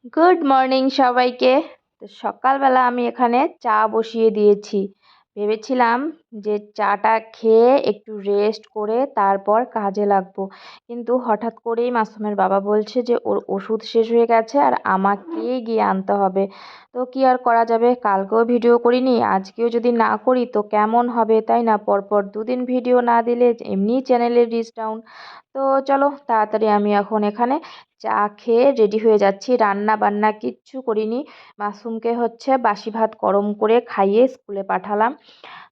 Good morning সবাইকে। তো সকালবেলা আমি এখানে চা বসিয়ে দিয়েছি। ভেবেছিলাম যে চাটা খেয়ে একটু রেস্ট করে তারপর কাজে লাগবো, কিন্তু হঠাৎ করেই মাসুমের বাবা বলছে যে ওর ওষুধ শেষ হয়ে গেছে আর আমাকেই গিয়ে আনতে হবে। তো কি আর করা যাবে, কালকেও ভিডিও করিনি, আজকেও যদি না করি তো কেমন হবে, তাই না? পরপর দুদিন ভিডিও না দিলে এমনিই চ্যানেলের রিচ ডাউন। তো চলো তাড়াতাড়ি আমি এখন এখানে চা খেয়ে রেডি হয়ে যাচ্ছি। রান্না বান্না কিচ্ছু করিনি, মাসুমকে বাসি ভাত গরম করে খাইয়ে স্কুলে পাঠালাম।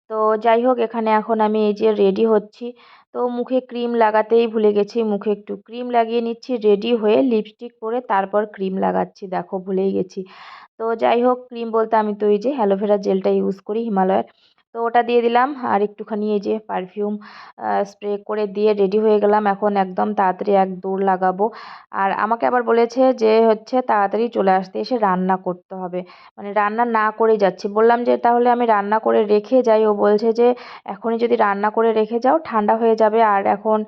তো যাই হোক, এখানে এখন আমি এই যে রেডি হচ্ছি। তো মুখে ক্রিম লাগাতেই ভুলে গেছি, মুখে একটু ক্রিম লাগিয়ে নিচ্ছি, রেডি হয়ে লিপস্টিক পরে তারপর ক্রিম লাগাচ্ছি, দেখো ভুলেই গেছি। তো যাই হোক, ক্রিম বলতে আমি তো এই যে অ্যালোভেরা জেলটা ইউজ করি হিমালয়ের। তো ওটা দিয়ে দিলাম আর একটুখানি এই যে পারফিউম স্প্রে করে দিয়ে রেডি হয়ে গেলাম। এখন একদম তাড়াতাড়ি এক দৌড় লাগাবো। আর আমাকে আবার বলেছে যে তাড়াতাড়ি চলে আসতে, এসে রান্না করতে হবে। মানে রান্না না করেই যাচ্ছি, বললাম যে তাহলে আমি রান্না করে রেখে যাই। ও বলছে যে এখনই যদি রান্না করে রেখে যাও ঠান্ডা হয়ে যাবে, আর এখন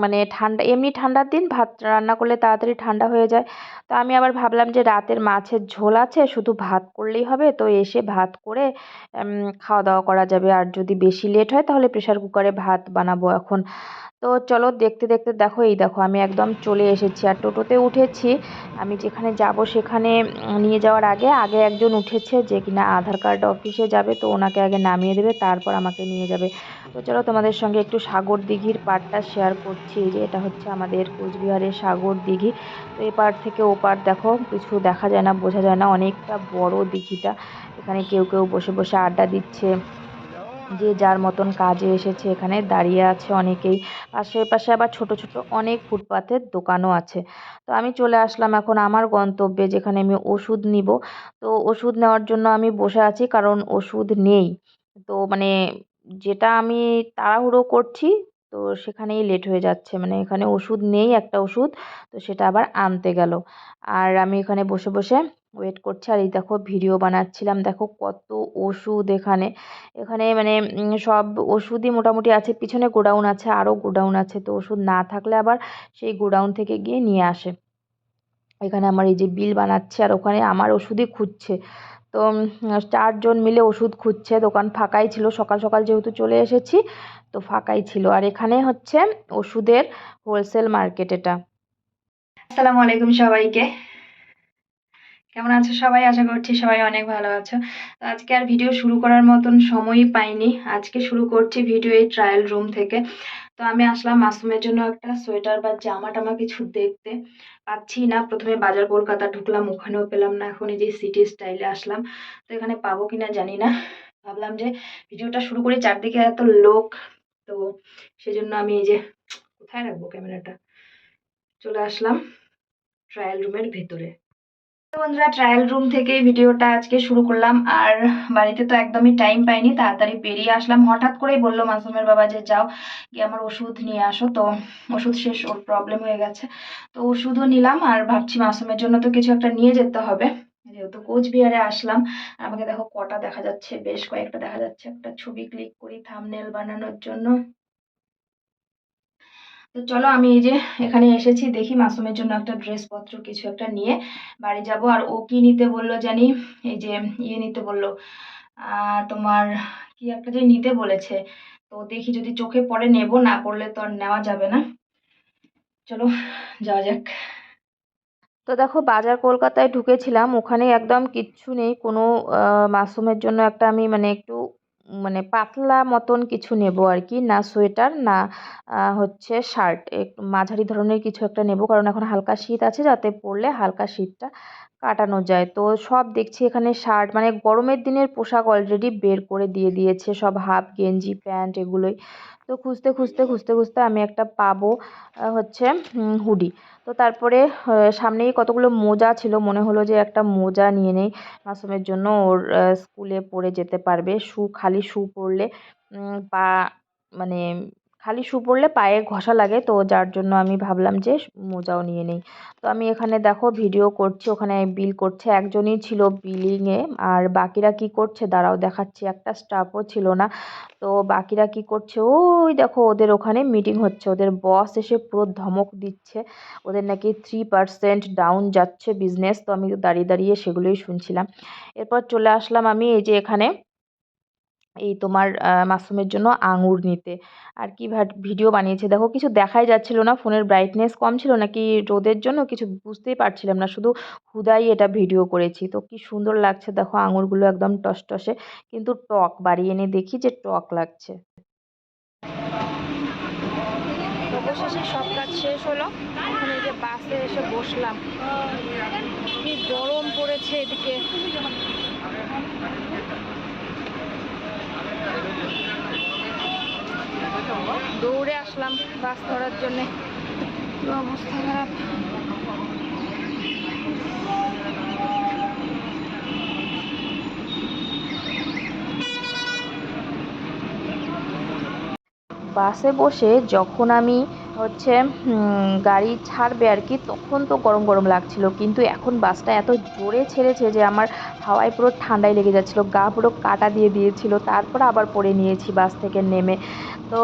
মানে ঠান্ডা, এমনি ঠান্ডার দিন ভাত রান্না করলে তাড়াতাড়ি ঠান্ডা হয়ে যায়। তো আমি আবার ভাবলাম যে রাতের মাছের ঝোল আছে, শুধু ভাত করলেই হবে, তো এসে ভাত করে খাওয়া দাওয়া করা যাবে। আর যদি বেশি লেট হয় তাহলে প্রেশার কুকারে ভাত বানাবো এখন। তো চলো দেখতে দেখতে দেখো, এই দেখো আমি একদম চলে এসেছি আর টোটোতে উঠেছি। আমি যেখানে যাব সেখানে নিয়ে যাওয়ার আগে আগে একজন উঠেছে যে কিনা আধার কার্ড অফিসে যাবে, তো ওনাকে আগে নামিয়ে দেবে তারপর আমাকে নিয়ে যাবে। তো চলো তোমাদের সঙ্গে একটু সাগর দিঘির পাড়টা শেয়ার করছি। এই যে এটা হচ্ছে আমাদের কোচবিহারের সাগর দিঘি। তো এই পাড় থেকে ও পাড় দেখো, কিছু দেখা যায় না, বোঝা যায় না, অনেকটা বড় দিঘিটা। এখানে কেউ কেউ বসে বসে আড্ডা দিচ্ছে, যে যার মতন কাজে এসেছে এখানে দাঁড়িয়ে আছে অনেকেই। আশেপাশে আবার ছোট ছোট অনেক ফুটপাতের দোকানও আছে। তো আমি চলে আসলাম এখন আমার গন্তব্যে, যেখানে আমি ওষুধ নিব। তো ওষুধ নেওয়ার জন্য আমি বসে আছি, কারণ ওষুধ নেই। তো মানে যেটা আমি তাড়াহুড়ো করছি, তো সেখানেই লেট হয়ে যাচ্ছে, মানে এখানে ওষুধ নেই, একটা ওষুধ, তো সেটা আবার আনতে গেল। আর আমি এখানে বসে বসে ওয়েট করছি। আর এই দেখো ভিডিও বানাচ্ছিলাম, দেখো কত ওষুধ এখানে। এখানে মানে সব ওষুধই মোটামুটি আছে, পিছনে গোডাউন আছে, আরও গোডাউন আছে, তো ওষুধ না থাকলে আবার সেই গোডাউন থেকে গিয়ে নিয়ে আসে। এখানে আমার এই যে বিল বানাচ্ছে আর ওখানে আমার ওষুধই খুঁজছে। তো 4 জন মিলে ওষুধ খুঁজছে, দোকান ফাঁকাই ছিল, সকাল সকাল যেহেতু চলে এসেছি, তো ফাঁকাই ছিল। আর এখানে ওষুধের হোলসেল মার্কেট এটা। আসসালামু আলাইকুম সবাইকে, কেমন আছো সবাই? আশা করছি সবাই অনেক ভালো আছো। তো আজকে আর ভিডিও শুরু করার মতন সময়ই পাইনি, আজকে শুরু করছি ভিডিও এই ট্রায়াল রুম থেকে। তো আমি আসলাম মাসুমের জন্য একটা সোয়েটার বা জামা টামা কিছু দেখতে, পাচ্ছি না। প্রথমে বাজার কলকাতা ঢুকলাম, ওখানেও পেলাম না, এখন এই যে সিটি স্টাইলে আসলাম, তো এখানে পাবো কিনা জানি না। ভাবলাম যে ভিডিওটা শুরু করি, চারদিকে এত লোক, তো সেজন্য আমি এই যে কোথায় রাখবো ক্যামেরাটা, চলে আসলাম ট্রায়াল রুমের ভেতরে। তো বন্ধুরা, ট্রায়াল রুম থেকে ভিডিওটা আজকে শুরু করলাম। আর বাড়িতে তো একদমই টাইম পাইনি, তাড়াতাড়ি বেরিয়ে আসলাম। হঠাৎ করেই বললো মাসুমের বাবা যে যাও গিয়ে আমার ওষুধ নিয়ে আসো। তো ওষুধ শেষ, ওর প্রবলেম হয়ে গেছে, তো ওষুধও নিলাম। আর ভাবছি মাসুমের জন্য তো কিছু একটা নিয়ে যেতে হবে, যেহেতু কোচবিহারে আসলাম। আর আমাকে দেখো কটা দেখা যাচ্ছে, বেশ কয়েকটা দেখা যাচ্ছে। একটা ছবি ক্লিক করি থাম্বনেল বানানোর জন্য। তো চলো আমি এই যে এখানে এসেছি, দেখি মাসুমের জন্য একটা ড্রেস পত্র কিছু একটা নিয়ে বাড়ি যাব। আর ও কি নিতে বললো জানি, এই যে ইয়ে নিতে বললো, তোমার কি একটা যে নিতে বলেছে। তো দেখি যদি চোখে পড়ে নেব, না পড়লে তো আর নেওয়া যাবে না। চলো যাওয়া যাক। তো দেখো বাজার কলকাতায় ঢুকেছিলাম, ওখানে একদম কিচ্ছু নেই কোনো। মাসুমের জন্য একটা আমি মানে একটু মানে পাতলা মতন কিছু নেব আর কি, না সোয়েটার না শার্ট, একটু মাঝারি ধরনের কিছু একটা নেব, কারণ এখন হালকা শীত আছে, যাতে পরলে হালকা শীতটা কাটানো যায়। তো সব দেখছি এখানে শার্ট, মানে গরমের দিনের পোশাক অলরেডি বের করে দিয়ে দিয়েছে, সব হাফ গেঞ্জি প্যান্ট এগুলোই। তো খুঁজতে খুঁজতে খুঁজতে খুঁজতে আমি একটা পাবো হুডি। তো তারপরে সামনেই কতগুলো মোজা ছিল, মনে হলো যে একটা মোজা নিয়ে নেই মাসুমের জন্য, ওর স্কুলে পরে যেতে পারবে। খালি শু পরলে পা মানে খালি শু পরলে পায়ে ঘষা লাগে, তো যার জন্য আমি ভাবলাম যে মোজাও নিয়ে নেই। তো আমি এখানে দেখো ভিডিও করছি, ওখানে বিল করছে একজনই ছিল বিলিংয়ে, আর বাকিরা কি করছে দাঁড়াও দেখাচ্ছি, একটা স্টাফও ছিল না। তো বাকিরা কি করছে, ওই দেখো ওদের ওখানে মিটিং হচ্ছে, ওদের বস এসে পুরো ধমক দিচ্ছে, ওদের নাকি 3% ডাউন যাচ্ছে বিজনেস। তো আমি দাঁড়িয়ে দাঁড়িয়ে সেগুলোই শুনছিলাম। এরপর চলে আসলাম আমি এই যে এখানে এই তোমার মাসুমের জন্য আঙুর নিতে। আর কি ভিডিও বানিয়েছে দেখো, কিছু দেখাই যাচ্ছিল না, ফোনের ব্রাইটনেস কম ছিল নাকি রোদের জন্য কিছু বুঝতেই পারছিলাম না, শুধু হুদাই এটা ভিডিও করেছি। তো কি সুন্দর লাগছে দেখো, আঙুরগুলো একদম টসটসে, কিন্তু টক, বাড়ি এনে দেখি যে টক লাগছে। অবশেষে সব কাজ শেষ হলো, এখন এই যে বাসে এসে বসলাম। কি গরম পড়েছে এদিকে। দৌড়ে আসলাম বাস ধরার জন্যে, অবস্থা খারাপ। বাসে বসে যখন আমি হচ্ছে গাড়ি ছাড়বে আর কি, তখন তো গরম গরম লাগছিল, কিন্তু এখন বাসটা এত জোরে ছেড়েছে যে আমার হাওয়ায় পুরো ঠান্ডায় লেগে যাচ্ছিলো, গা পুরো কাটা দিয়ে দিয়েছিল। তারপর আবার পরে নিয়েছি বাস থেকে নেমে। তো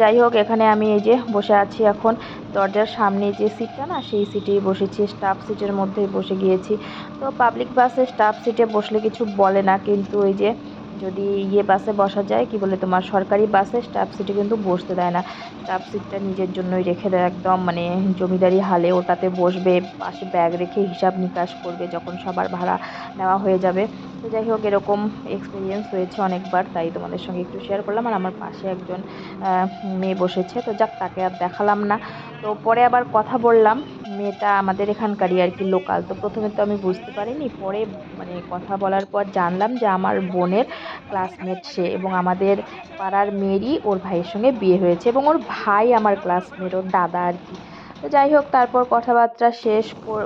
যাই হোক, এখানে আমি এই যে বসে আছি এখন, দরজার সামনে যে সিটটা না, সেই সিটেই বসেছি, স্টাফ সিটের মধ্যেই বসে গিয়েছি। তো পাবলিক বাসে স্টাফ সিটে বসলে কিছু বলে না, কিন্তু ওই যে যদি বাসে বসা যায়, কি বলে তোমার সরকারি বাসে স্টাফ সিটে কিন্তু বসতে দেয় না, স্টাফ সিটটা নিজের জন্যই রেখে দেয়, একদম মানে জমিদারি হালে ওটাতে বসবে, পাশে ব্যাগ রেখে হিসাব নিকাশ করবে যখন সবার ভাড়া নেওয়া হয়ে যাবে। তো যাই হোক, এরকম এক্সপিরিয়েন্স হয়েছে অনেকবার, তাই তোমাদের সঙ্গে একটু শেয়ার করলাম। আর আমার পাশে একজন মেয়ে বসেছে, তো যাক তাকে আর দেখালাম না। তো পরে আবার কথা বললাম, মেয়েটা আমাদের এখানকারই আর কি, লোকাল। তো প্রথমে তো আমি বুঝতে পারিনি, পরে মানে কথা বলার পর জানলাম যে আমার বোনের ক্লাসমেট সে, এবং আমাদের পাড়ার মেয়েরই ওর ভাইয়ের সঙ্গে বিয়ে হয়েছে, এবং ওর ভাই আমার ক্লাসমেট, ওর দাদা আর কি। তো যাই হোক, তারপর কথাবার্তা শেষ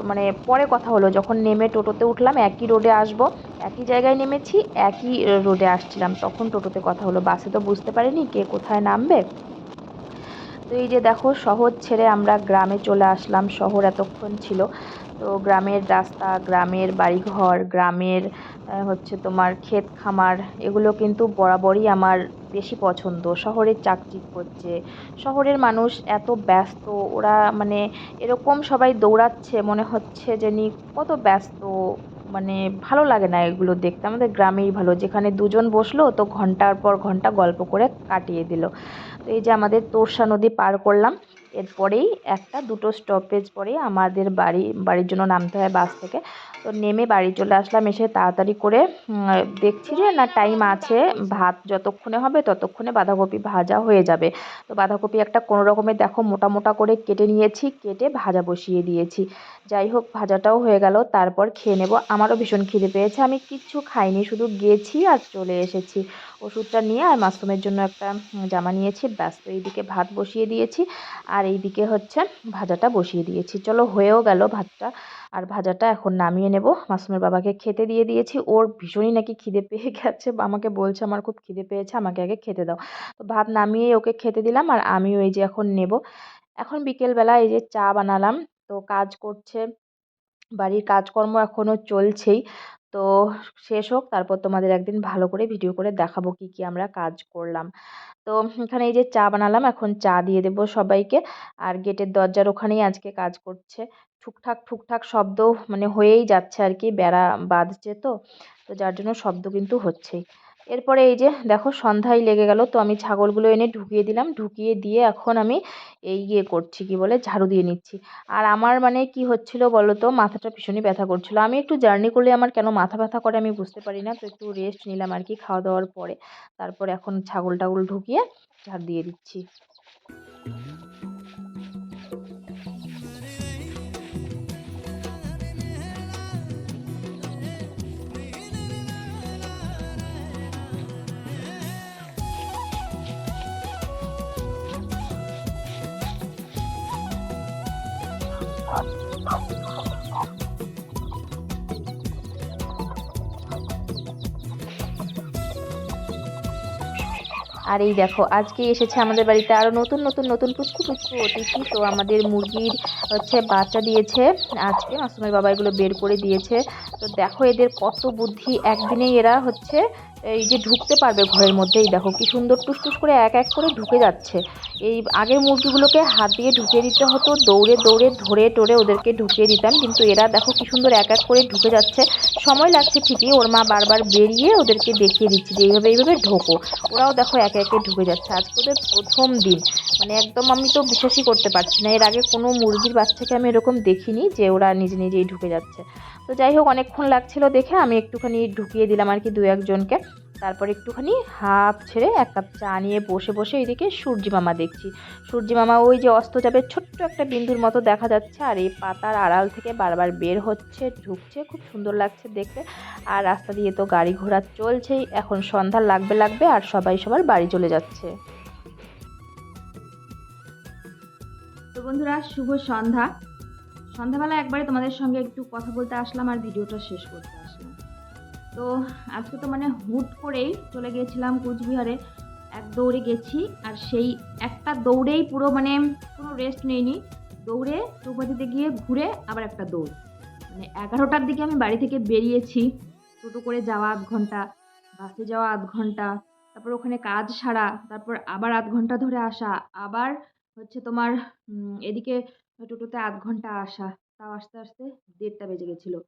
মানে পরে কথা হলো, যখন নেমে টোটোতে উঠলাম, একই রোডে আসবো, একই জায়গায় নেমেছি, একই রোডে আসছিলাম, তখন টোটোতে কথা হলো, বাসে তো বুঝতে পারিনি কে কোথায় নামবে। তো এই যে দেখো, শহর ছেড়ে আমরা গ্রামে চলে আসলাম, শহর এতক্ষণ ছিল। তো গ্রামের রাস্তা, গ্রামের বাড়িঘর, গ্রামের হচ্ছে তোমার ক্ষেত খামার, এগুলো কিন্তু বরাবরই আমার বেশি পছন্দ। শহরের চাকচিক করছে, শহরের মানুষ এত ব্যস্ত, ওরা মানে এরকম সবাই দৌড়াচ্ছে, মনে হচ্ছে যে কত ব্যস্ত, মানে ভালো লাগে না এগুলো দেখতে। আমাদের গ্রামেই ভালো, যেখানে দুজন বসলো তো ঘন্টার পর ঘন্টা গল্প করে কাটিয়ে দিল। তো এই যে আমাদের তোরসা নদী পার করলাম, এরপরেই একটা দুটো স্টপেজ পরেই আমাদের বাড়ির জন্য নামতে হয় বাস থেকে। তো নেমে বাড়ি চলে আসলাম, এসে তাড়াতাড়ি করে দেখছি যে না টাইম আছে, ভাত যতক্ষণে হবে ততক্ষণে বাঁধাকপি ভাজা হয়ে যাবে। তো বাঁধাকপি একটা কোনো রকমে দেখো মোটা মোটা করে কেটে নিয়েছি, কেটে ভাজা বসিয়ে দিয়েছি। যাই হোক, ভাজাটাও হয়ে গেল, তারপর খেয়ে নেব। আমারও ভীষণ খিদে পেয়েছে, আমি কিচ্ছু খাইনি, শুধু গেছি আর চলে এসেছি। ওষুধটা নিয়ে আর মাশরুমের জন্য একটা জামা নিয়েছি, ব্যাস। তো এইদিকে ভাত বসিয়ে দিয়েছি, আর এইদিকে হচ্ছে ভাজাটা বসিয়ে দিয়েছি। চলো, হয়েও গেল ভাতটা, আর ভাজাটা এখন নামিয়ে নেব। মাসুমের বাবাকে খেতে দিয়ে দিয়েছি, ওর ভীষণই নাকি খিদে পেয়ে গেছে, আমাকে বলছে আমার খুব খিদে পেয়েছে, আমাকে আগে খেতে দাও। তো ভাত নামিয়ে ওকে খেতে দিলাম, আর আমিও এই যে এখন নেব। এখন বিকেলবেলা এই যে চা বানালাম, তো কাজ করছে, বাড়ির কাজকর্ম এখনো চলছেই। তো শেষ হোক, তারপর তোমাদের একদিন ভালো করে ভিডিও করে দেখাবো কি কি আমরা কাজ করলাম। তো এখানে এই যে চা বানালাম, এখন চা দিয়ে দেবো সবাইকে। আর গেটের দরজার ওখানেই আজকে কাজ করছে, ঠুকঠাক ঠুকঠাক শব্দ মানে হয়েই যাচ্ছে আর কি, বেড়া বাঁধছে তো, তো যার জন্য শব্দ কিন্তু হচ্ছেই। এরপরে এই যে দেখো, সন্ধ্যায় লেগে গেল, তো আমি ছাগলগুলো এনে ঢুকিয়ে দিলাম, ঢুকিয়ে দিয়ে এখন আমি এই করছি, কি বলে, ঝাড়ু দিয়ে নিচ্ছি। আর আমার মানে কি হচ্ছিল বলো তো, মাথাটা ভীষণই ব্যথা করছিল। আমি একটু জার্নি করলে আমার কেন মাথা ব্যথা করে আমি বুঝতে পারি না, তো একটু রেস্ট নিলাম আর কি খাওয়া দাওয়ার পরে। তারপর এখন ছাগল টাগল ঢুকিয়ে ঝাড় দিয়ে দিচ্ছি। আর এই দেখো আজকেই এসেছে আমাদের বাড়িতে আরও নতুন নতুন নতুন পুচকু পুচকু অতিথি। তো আমাদের মুরগির বাচ্চা দিয়েছে আজকে, মাসুমের বাবা এগুলো বের করে দিয়েছে। তো দেখো এদের কত বুদ্ধি, একদিনেই এরা এই যে ঢুকতে পারবে ঘরের মধ্যে। এই দেখো কি সুন্দর টুসটুস করে এক এক করে ঢুকে যাচ্ছে। এই আগের মুরগিগুলোকে হাত দিয়ে ঢুকিয়ে দিতে হতো, দৌড়ে দৌড়ে ধরে টরে ওদেরকে ঢুকিয়ে দিতাম, কিন্তু এরা দেখো কি সুন্দর এক এক করে ঢুকে যাচ্ছে। সময় লাগছে ঠিকই, ওর মা বারবার বেরিয়ে ওদেরকে দেখিয়ে দিচ্ছে যে এইভাবে এইভাবে ঢোকো। ওরাও দেখো একে একে ঢুকে যাচ্ছে। আজকে ওদের প্রথম দিন, মানে একদম আমি তো বিশ্বাসই করতে পারছি না, এর আগে কোনো মুরগির বাচ্চাকে আমি এরকম দেখিনি যে ওরা নিজে নিজেই ঢুকে যাচ্ছে। তো যাই হোক, অনেকক্ষণ লাগছিল দেখে আমি একটুখানি ঢুকিয়ে দিলাম আর কি দু একজনকে। তারপর একটুখানি হাফ ছেড়ে এক কাপ চা নিয়ে বসে বসে এইদিকে সূর্যি মামা দেখছি। সূর্যি মামা ওই যে অস্ত যাবে ছোট্ট একটা বিন্দুর মতো দেখা যাচ্ছে, আর এই পাতার আড়াল থেকে বারবার বের হচ্ছে ঢুকছে, খুব সুন্দর লাগছে দেখতে। আর রাস্তা দিয়ে তো গাড়ি ঘোড়া চলছেই, এখন সন্ধ্যা লাগবে লাগবে আর সবাই সবার বাড়ি চলে যাচ্ছে। তো বন্ধুরা, শুভ সন্ধ্যা। সন্ধ্যাবেলা একবারে তোমাদের সঙ্গে একটু কথা বলতে আসলাম আর ভিডিওটা শেষ করতে আসলাম। তো আজকে তো মানে হুট করেই চলে গিয়েছিলাম কুচবিহারে, এক দৌড়ে গেছি। আর সেই একটা দৌড়েই পুরো মানে কোনো রেস্ট নেইনি, দৌড়ে চৌপাতিতে গিয়ে ঘুরে আবার একটা দৌড়। মানে 11টার দিকে আমি বাড়ি থেকে বেরিয়েছি, টোটো করে যাওয়া 8 ঘন্টা, বাসে যাওয়া 8 ঘন্টা, তারপর ওখানে কাজ সারা, তারপর আবার 8 ঘন্টা ধরে আসা, আবার তোমার এদিকে টোটোতে 8 ঘন্টা আসা, তাও আস্তে আস্তে 1:30টা বেজে গেছিলো।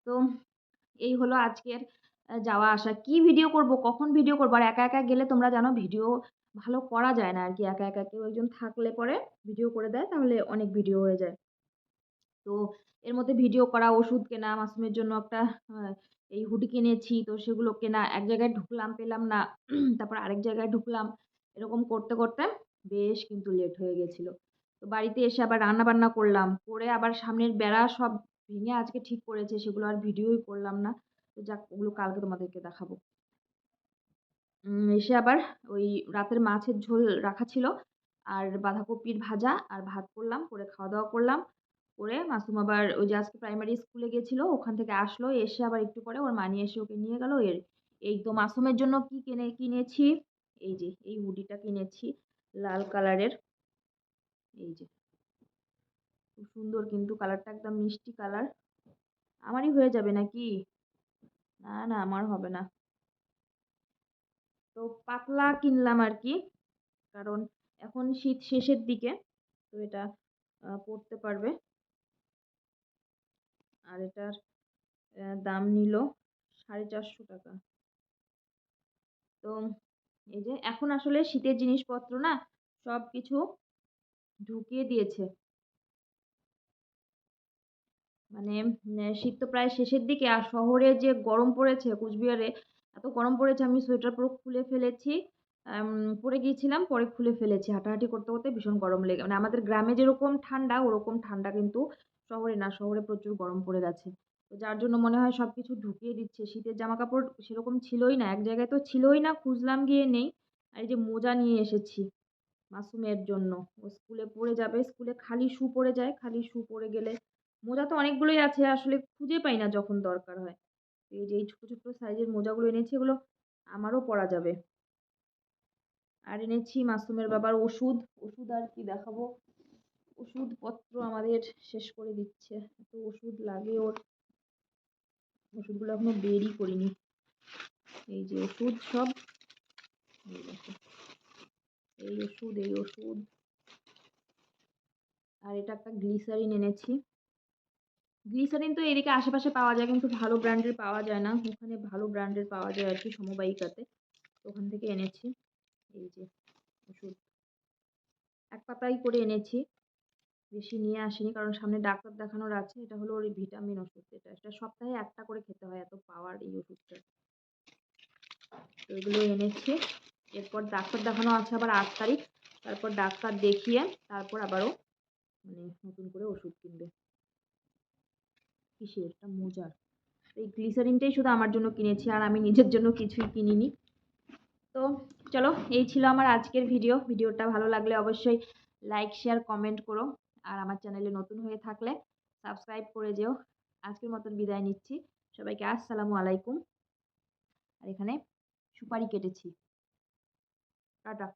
তো এই হলো আজকের যাওয়া আসা। কি ভিডিও করব, কখন ভিডিও করব, আর একা একা গেলে তোমরা জানো ভিডিও ভালো করা যায় না আর কি। একা একা কেউ একজন থাকলে পরে ভিডিও করে দেয়, তাহলে অনেক ভিডিও হয়ে যায়। তো এর মধ্যে ভিডিও করা, ওষুধ কেনা, মাসুমের জন্য একটা এই হুডি কিনেছি, তো সেগুলো কেনা, এক জায়গায় ঢুকলাম পেলাম না, তারপর আরেক জায়গায় ঢুকলাম, এরকম করতে করতে বেশ কিন্তু লেট হয়ে গেছিল। তো বাড়িতে এসে আবার রান্না বান্না করলাম, করে আবার সামনের বেড়া সব ভেঙে আজকে ঠিক করেছে, সেগুলো আর ভিডিওই করলাম না। তো যাক, ওগুলো কালকে তোমাদেরকে দেখাবো। এসে আবার ওই রাতের মাছের ঝোল রাখা ছিল, আর বাঁধাকপির ভাজা আর ভাত করলাম, করে খাওয়া দাওয়া করলাম। করে মাসুম আবার ওই যে আজকে প্রাইমারি স্কুলে গেছিল, ওখান থেকে আসলো, এসে আবার একটু পরে ওর মা নিয়ে এসে ওকে নিয়ে গেল। এই তো মাসুমের জন্য কি কিনেছি, এই যে এই হুডিটা কিনেছি লাল কালারের। এই যে খুব সুন্দর, কিন্তু কালারটা একদম মিষ্টি কালার। আমারই হয়ে যাবে নাকি? না না, আমার হবে না। তো পাতলা কিনলাম আর কি, কারণ এখন শীত শেষের দিকে, তো এটা পরতে পারবে। আর এটার দাম নিল 450 টাকা। তো এই যে এখন আসলে শীতের জিনিসপত্র না সব কিছু ঢুকিয়ে দিয়েছে, মানে শীত তো প্রায় শেষের দিকে, আর শহরে যে গরম পড়েছে, কুচবিহারে এত গরম পড়েছে, আমি সোয়েটার পুরো খুলে ফেলেছি। পরে গিয়েছিলাম, পরে খুলে ফেলেছি, হাঁটাহাঁটি করতে করতে ভীষণ গরম লেগে, মানে আমাদের গ্রামে যেরকম ঠান্ডা ওরকম ঠান্ডা কিন্তু শহরে না, শহরে প্রচুর গরম পড়ে গেছে। তো যার জন্য মনে হয় সবকিছু ঢুকিয়ে দিচ্ছে। শীতের জামা কাপড় সেরকম ছিলই না, এক জায়গায় তো ছিলই না, খুঁজলাম গিয়ে নেই। আর এই যে মোজা নিয়ে এসেছি মাসুমের জন্য, ও স্কুলে পরে যাবে, স্কুলে খালি শু পরে যায়, খালি শু পরে গেলে মোজা তো অনেকগুলোই আছে, আসলে খুঁজে পাই না যখন দরকার হয়। এই যে এই ছোট ছোট সাইজের মোজাগুলো এনেছি, এগুলো আমারও পরা যাবে। আর এনেছি মাসুমের বাবার ওষুধ। ওষুধ আর কি দেখাবো, ওষুধপত্র আমাদের শেষ করে দিচ্ছে, এত ওষুধ লাগে ওর, ওষুধগুলো এখনো বেরই করিনি। এই যে ওষুধ সব, এই দেখো, এই ওষুধ, এই ওষুধ। আর এটা একটা গ্লিসারিন এনেছি। গ্লিসারিন তো এদিকে আশেপাশে পাওয়া যায়, কিন্তু ভালো ব্র্যান্ডের পাওয়া যায় না, ওখানে ভালো ব্র্যান্ডের পাওয়া যায় আর কি সমবায়িকাতে, তো ওখান থেকে এনেছি। এই যে ওষুধ, এক পাতাই করে এনেছি, বেশি নিয়ে আসিনি, কারণ সামনে ডাক্তার দেখানোর আছে। এটা হলো ওর ভিটামিন ওষুধ, এটা সপ্তাহে একটা করে খেতে হয়, এত পাওয়ার এই ওষুধটা। তো এগুলো এনেছি। এরপর ডাক্তার দেখানো আছে আবার 8 তারিখ, তারপর ডাক্তার দেখিয়ে তারপর আবারও মানে নতুন করে ওষুধ কিনবে। কিসের? এটা মোজার। এই গ্লিসারিনটাই শুধু আমার জন্য কিনেছি, আর আমি নিজের জন্য কিছুই কিনিনি। তো চলো, এই ছিল আমার আজকের ভিডিওটা ভালো লাগলে অবশ্যই লাইক শেয়ার কমেন্ট করো, আর আমার চ্যানেলে নতুন হয়ে থাকলে সাবস্ক্রাইব করে যেও। আজকের মতন বিদায় নিচ্ছি, সবাইকে আসসালামু আলাইকুম। আর এখানে সুপারি কেটেছি। টাটা।